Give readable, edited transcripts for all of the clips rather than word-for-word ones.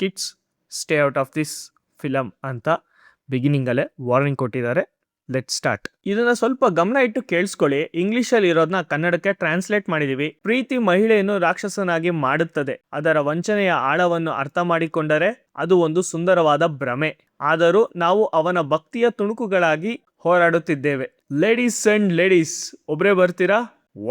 Kids stay out of this film ಅಂತ beginning ಅಲ್ಲೇ warning ಕೊಟ್ಟಿದ್ದಾರೆ. Let start. ಇದನ್ನ ಸ್ವಲ್ಪ ಗಮನ ಇಟ್ಟು ಕೇಳಿಸ್ಕೊಳ್ಳಿ. ಇಂಗ್ಲಿಷ್ ಅಲ್ಲಿ ಇರೋದನ್ನ ಕನ್ನಡಕ್ಕೆ ಟ್ರಾನ್ಸ್ಲೇಟ್ ಮಾಡಿದೀವಿ. ಪ್ರೀತಿ ಮಹಿಳೆಯನ್ನು ರಾಕ್ಷಸನಾಗಿ ಮಾಡುತ್ತದೆ. ಅದರ ವಂಚನೆಯ ಆಳವನ್ನು ಅರ್ಥ ಮಾಡಿಕೊಂಡರೆ ಅದು ಒಂದು ಸುಂದರವಾದ ಭ್ರಮೆ. ಆದರೂ ನಾವು ಅವನ ಭಕ್ತಿಯ ತುಣುಕುಗಳಾಗಿ ಹೋರಾಡುತ್ತಿದ್ದೇವೆ. ಲೇಡೀಸ್ ಅಂಡ್ ಲೇಡೀಸ್, ಒಬ್ರೇ ಬರ್ತೀರಾ,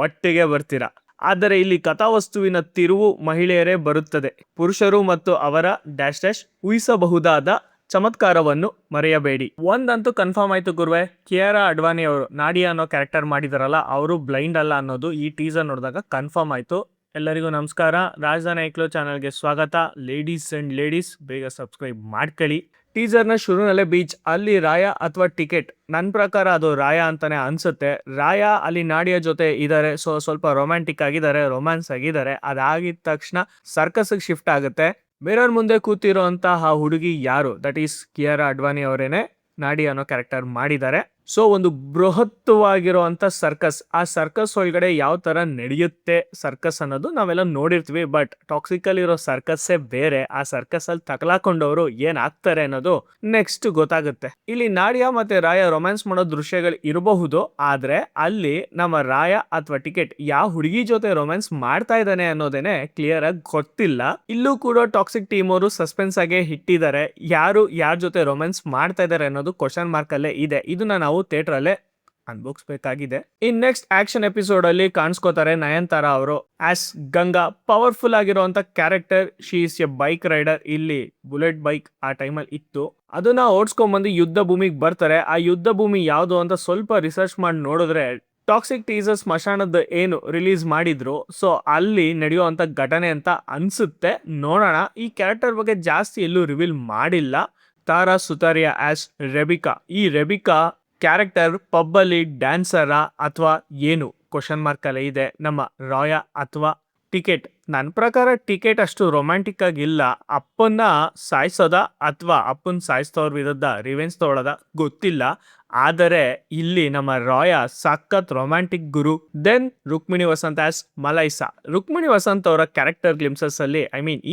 ಒಟ್ಟಿಗೆ ಬರ್ತೀರಾ. ಆದರೆ ಇಲ್ಲಿ ಕಥಾವಸ್ತುವಿನ ತಿರುವು ಮಹಿಳೆಯರೇ ಬರುತ್ತದೆ. ಪುರುಷರು ಮತ್ತು ಅವರ ಡ್ಯಾಶ್ ಡ್ಯಾಶ್ ಊಹಿಸಬಹುದಾದ ಚಮತ್ಕಾರವನ್ನು ಮರೆಯಬೇಡಿ. ಒಂದಂತೂ ಕನ್ಫರ್ಮ್ ಆಯ್ತು ಗುರುವೆ, ಕಿಯಾರಾ ಅಡ್ವಾನಿ ಅವರು ನಾಡಿಯಾ ಅನ್ನೋ ಕ್ಯಾರೆಕ್ಟರ್ ಮಾಡಿದಾರಲ್ಲ, ಅವರು ಬ್ಲೈಂಡ್ ಅಲ್ಲ ಅನ್ನೋದು ಈ ಟೀಸರ್ ನೋಡಿದಾಗ ಕನ್ಫರ್ಮ್ ಆಯ್ತು. ಎಲ್ಲರಿಗೂ ನಮಸ್ಕಾರ, ರಾಜಧಾನಿ ಐಕ್ಲೋ ಚಾನಲ್ಗೆ ಸ್ವಾಗತ. ಲೇಡೀಸ್ ಅಂಡ್ ಲೇಡೀಸ್, ಬೇಗ ಸಬ್ಸ್ಕ್ರೈಬ್ ಮಾಡ್ಕೊಳ್ಳಿ. ಟೀಸರ್ನ ಶುರುನಲ್ಲೇ ಬೀಚ್ ಅಲ್ಲಿ ರಾಯ ಅಥವಾ ಟಿಕೆಟ್, ನನ್ನ ಪ್ರಕಾರ ಅದು ರಾಯ ಅಂತಾನೆ ಅನ್ಸುತ್ತೆ. ರಾಯ ಅಲ್ಲಿ ನಾಡಿಯ ಜೊತೆ ಇದ್ದಾರೆ, ಸ್ವಲ್ಪ ರೊಮ್ಯಾಂಟಿಕ್ ಆಗಿದ್ದಾರೆ, ರೊಮ್ಯಾನ್ಸ್ ಆಗಿದ್ದಾರೆ. ಅದಾಗಿದ ತಕ್ಷಣ ಸರ್ಕಸ್ಗೆ ಶಿಫ್ಟ್ ಆಗುತ್ತೆ. ಮಿರರ್ ಮುಂದೆ ಕೂತಿರೋಂತಹ ಹುಡುಗಿ ಯಾರು? ದಟ್ ಈಸ್ ಕಿಯಾರಾ ಅಡ್ವಾನಿ ಅವರೇನೆ ನಾಡಿ ಅನ್ನೋ ಕ್ಯಾರೆಕ್ಟರ್ ಮಾಡಿದ್ದಾರೆ. ಸೊ ಒಂದು ಬೃಹತ್ವಾಗಿರುವಂತ ಸರ್ಕಸ್, ಆ ಸರ್ಕಸ್ ಒಳಗಡೆ ಯಾವ ತರ ನಡೆಯುತ್ತೆ ಸರ್ಕಸ್ ಅನ್ನೋದು ನಾವೆಲ್ಲ ನೋಡಿರ್ತೀವಿ. ಬಟ್ ಟಾಕ್ಸಿಕಲ್ ಇರೋ ಸರ್ಕಸ್ಸೇ ಬೇರೆ. ಆ ಸರ್ಕಸ್ ಅಲ್ಲಿ ತಗಲಾಕೊಂಡವರು ಏನ್ ಆಗ್ತಾರೆ ಅನ್ನೋದು ನೆಕ್ಸ್ಟ್ ಗೊತ್ತಾಗುತ್ತೆ. ಇಲ್ಲಿ ನಾಡಿಯಾ ಮತ್ತೆ ರಾಯ ರೊಮ್ಯಾನ್ಸ್ ಮಾಡೋ ದೃಶ್ಯಗಳು ಇರಬಹುದು, ಆದ್ರೆ ಅಲ್ಲಿ ನಮ್ಮ ರಾಯ ಅಥವಾ ಟಿಕೆಟ್ ಯಾವ ಹುಡುಗಿ ಜೊತೆ ರೊಮ್ಯಾನ್ಸ್ ಮಾಡ್ತಾ ಇದ್ದಾನೆ ಅನ್ನೋದೇನೆ ಕ್ಲಿಯರ್ ಆಗಿ ಗೊತ್ತಿಲ್ಲ. ಇಲ್ಲೂ ಕೂಡ ಟಾಕ್ಸಿಕ್ ಟೀಮ್ ಅವರು ಸಸ್ಪೆನ್ಸ್ ಆಗಿ ಇಟ್ಟಿದ್ದಾರೆ. ಯಾರು ಯಾರ ಜೊತೆ ರೊಮ್ಯಾನ್ಸ್ ಮಾಡ್ತಾ ಇದ್ದಾರೆ ಅನ್ನೋದು ಕ್ವಶನ್ ಮಾರ್ಕ್ ಅಲ್ಲೇ ಇದೆ. ಇದನ್ನ ನಾವು ಥಿಯೇಟರ್ ಅಲ್ಲೇ ಅನ್ಭೋಗಿಸ್ಬೇಕಾಗಿದೆ. ಇನ್ ನೆಕ್ಸ್ಟ್ ಆಕ್ಷನ್ ಎಪಿಸೋಡ್ ಅಲ್ಲಿ ಕಾಣಿಸ್ಕೋತಾರೆ ನಯನತಾರಾ ಅವರು ಆಸ್ ಗಂಗಾ. ಪವರ್ಫುಲ್ ಆಗಿರುವಂತ character. She is a bike rider. ಇಲ್ಲಿ ಬುಲೆಟ್ ಬೈಕ್ ಆ ಟೈಮಲ್ಲಿ ಇತ್ತು, ಅದನ್ನ ಓಡಿಸ್ಕೊಂಡ್ಬಂದು ಯುದ್ಧ ಭೂಮಿಗೆ ಬರ್ತಾರೆ. ಆ ಯುದ್ಧ ಭೂಮಿ ಯಾವುದು ಅಂತ ಸ್ವಲ್ಪ ರಿಸರ್ಚ್ ಮಾಡಿ ನೋಡಿದ್ರೆ ಟಾಕ್ಸಿಕ್ ಟೀಸರ್ ಸ್ಮಶಾನದ ಏನು ರಿಲೀಸ್ ಮಾಡಿದ್ರು, ಸೊ ಅಲ್ಲಿ ನಡೆಯುವಂತ ಘಟನೆ ಅಂತ ಅನ್ಸುತ್ತೆ. ನೋಡೋಣ. ಈ ಕ್ಯಾರೆಕ್ಟರ್ ಬಗ್ಗೆ ಜಾಸ್ತಿ ಎಲ್ಲೂ ರಿವೀಲ್ ಮಾಡಿಲ್ಲ. ತಾರಾ ಸುತಾರಿಯಾ ಆಸ್ ರೆಬಿಕಾ. ಈ ರೆಬಿಕಾ ಕ್ಯಾರೆಕ್ಟರ್ ಪಬ್ ಅಲ್ಲಿ ಡ್ಯಾನ್ಸರ ಅಥವಾ ಏನು ಕ್ವಶನ್ ಮಾರ್ಕ್ ಅಲ್ಲೇ ಇದೆ. ನಮ್ಮ ರಾಯ ಅಥವಾ ಟಿಕೆಟ್? ನನ್ನ ಪ್ರಕಾರ ಟಿಕೆಟ್ ಅಷ್ಟು ರೊಮ್ಯಾಂಟಿಕ್ ಆಗಿಲ್ಲ. ಅಪ್ಪನ್ನ ಸಾಯಿಸೋದ ಅಥವಾ ಅಪ್ಪನ್ ಸಾಯಿಸ್ತವ್ರ ವಿರುದ್ಧ ರಿವೆಂಜ್ ತಗೊಳ್ಳೋದ ಗೊತ್ತಿಲ್ಲ. ಆದರೆ ಇಲ್ಲಿ ನಮ್ಮ ರಾಯ ಸಖತ್ ರೊಮ್ಯಾಂಟಿಕ್ ಗುರು. Then Rukmini Vasanth as Malaisa. ರುಕ್ಮಿಣಿ ವಸಂತ್ ಅವರ ಕ್ಯಾರೆಕ್ಟರ್ ಗ್ಲಿಮ್ಸಸ್ ಅಲ್ಲಿ,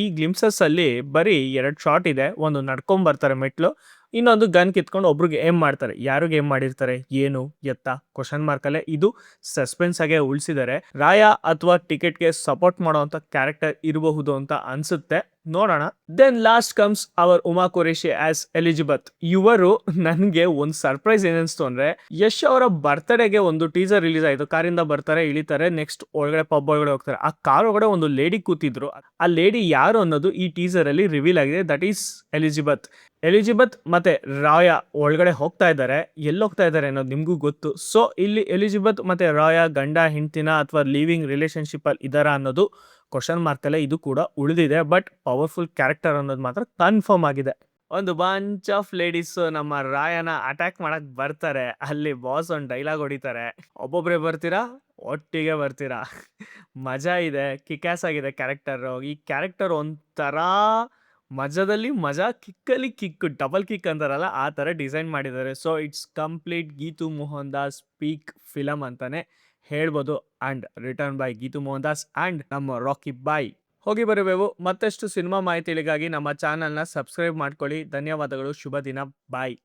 ಈ ಗ್ಲಿಮ್ಸಸ್ ಅಲ್ಲಿ ಬರೀ 2 ಶಾಟ್ ಇದೆ. ಒಂದು ನಡ್ಕೊಂಡ್ ಬರ್ತಾರೆ ಮೆಟ್ಲು, ಇನ್ನೊಂದು ಗನ್ ಕಿತ್ಕೊಂಡು ಒಬ್ರಿಗೆ ಏಮ್ ಮಾಡ್ತಾರೆ. ಯಾರಿಗೆ ಏಮ್ ಮಾಡಿರ್ತಾರೆ, ಏನು ಎತ್ತ ಕ್ವಶನ್ ಮಾರ್ಕ್ ಅಲ್ಲೇ ಇದು ಸಸ್ಪೆನ್ಸ್ ಆಗೇ ಉಳಿಸಿದ್ದಾರೆ. ರಾಯ ಅಥವಾ ಟಿಕೆಟ್ಗೆ ಸಪೋರ್ಟ್ ಮಾಡುವಂತ ಕ್ಯಾರೆಕ್ಟರ್ ಇರಬಹುದು ಅಂತ ಅನ್ಸುತ್ತೆ. ನೋಡೋಣ. Then last comes our Uma Qureshi as Elizabeth. ಇವರು ನನ್ಗೆ ಒಂದು ಸರ್ಪ್ರೈಸ್ ಏನಿಸ್ತು ಅಂದ್ರೆ, ಯಶ್ ಅವರ ಬರ್ತ್ಡೇಗೆ ಒಂದು ಟೀಸರ್ ರಿಲೀಸ್ ಆಯ್ತು. ಕಾರಿಂದ ಬರ್ತಾರೆ, ಇಳಿತಾರೆ, ನೆಕ್ಸ್ಟ್ ಒಳಗಡೆ ಪಬ್ ಒಳಗಡೆ ಹೋಗ್ತಾರೆ. ಆ ಕಾರ್ ಒಳಗಡೆ ಒಂದು ಲೇಡಿ ಕೂತಿದ್ರು. ಆ ಲೇಡಿ ಯಾರು ಅನ್ನೋದು ಈ ಟೀಸರ್ ಅಲ್ಲಿ ರಿವೀಲ್ ಆಗಿದೆ. ದಟ್ ಈಸ್ ಎಲಿಜಬೆತ್ ಮತ್ತೆ ರಾಯ ಒಳಗಡೆ ಹೋಗ್ತಾ ಇದ್ದಾರೆ. ಎಲ್ಲಿ ಹೋಗ್ತಾ ಇದ್ದಾರೆ ಅನ್ನೋದು ನಿಮ್ಗೂ ಗೊತ್ತು. ಸೊ ಇಲ್ಲಿ ಎಲಿಜಬೆತ್ ಮತ್ತೆ ರಾಯ ಗಂಡ ಹೆಂಡ್ತಿನ ಅಥವಾ ಲಿವಿಂಗ್ ರಿಲೇಶನ್ಶಿಪ್ ಅಲ್ಲಿ ಇದಾರ ಅನ್ನೋದು ಕ್ವಶನ್ ಮಾರ್ಕ್ ಅಲ್ಲೇ ಇದು ಕೂಡ ಉಳಿದಿದೆ. ಬಟ್ ಪವರ್ಫುಲ್ ಕ್ಯಾರೆಕ್ಟರ್ ಅನ್ನೋದು ಮಾತ್ರ ಕನ್ಫರ್ಮ್ ಆಗಿದೆ. ಒಂದು ಬಂಚ್ ಆಫ್ ಲೇಡೀಸ್ ನಮ್ಮ ರಾಯನ ಅಟ್ಯಾಕ್ ಮಾಡಕ್ ಬರ್ತಾರೆ. ಅಲ್ಲಿ ಬಾಸ್ ಒಂದು ಡೈಲಾಗ್ ಹೊಡಿತಾರೆ, ಒಬ್ಬೊಬ್ರೆ ಬರ್ತೀರಾ, ಒಟ್ಟಿಗೆ ಬರ್ತೀರಾ. ಮಜಾ ಇದೆ, ಕಿಕ್ಯಾಸ್ ಆಗಿದೆ ಕ್ಯಾರೆಕ್ಟರ್. ಈ ಕ್ಯಾರೆಕ್ಟರ್ ಒಂಥರ ಮಜಾದಲ್ಲಿ ಮಜಾ, ಕಿಕ್ಕಲ್ಲಿ ಕಿಕ್, ಡಬಲ್ ಕಿಕ್ ಅಂತಾರಲ್ಲ ಆ ಥರ ಡಿಸೈನ್ ಮಾಡಿದ್ದಾರೆ. So it's complete Geetu Mohan Das peak film ಅಂತಾನೆ ಹೇಳ್ಬೋದು. And return by Geetu Mohan Das and ನಮ್ಮ ರಾಕಿ ಬಾಯ್. ಹೋಗಿ ಬರಬೇಕು. ಮತ್ತಷ್ಟು ಸಿನಿಮಾ ಮಾಹಿತಿಗಳಿಗಾಗಿ ನಮ್ಮ ಚಾನಲ್ನ ಸಬ್ಸ್ಕ್ರೈಬ್ ಮಾಡ್ಕೊಳ್ಳಿ. ಧನ್ಯವಾದಗಳು. ಶುಭ ದಿನ. ಬಾಯ್.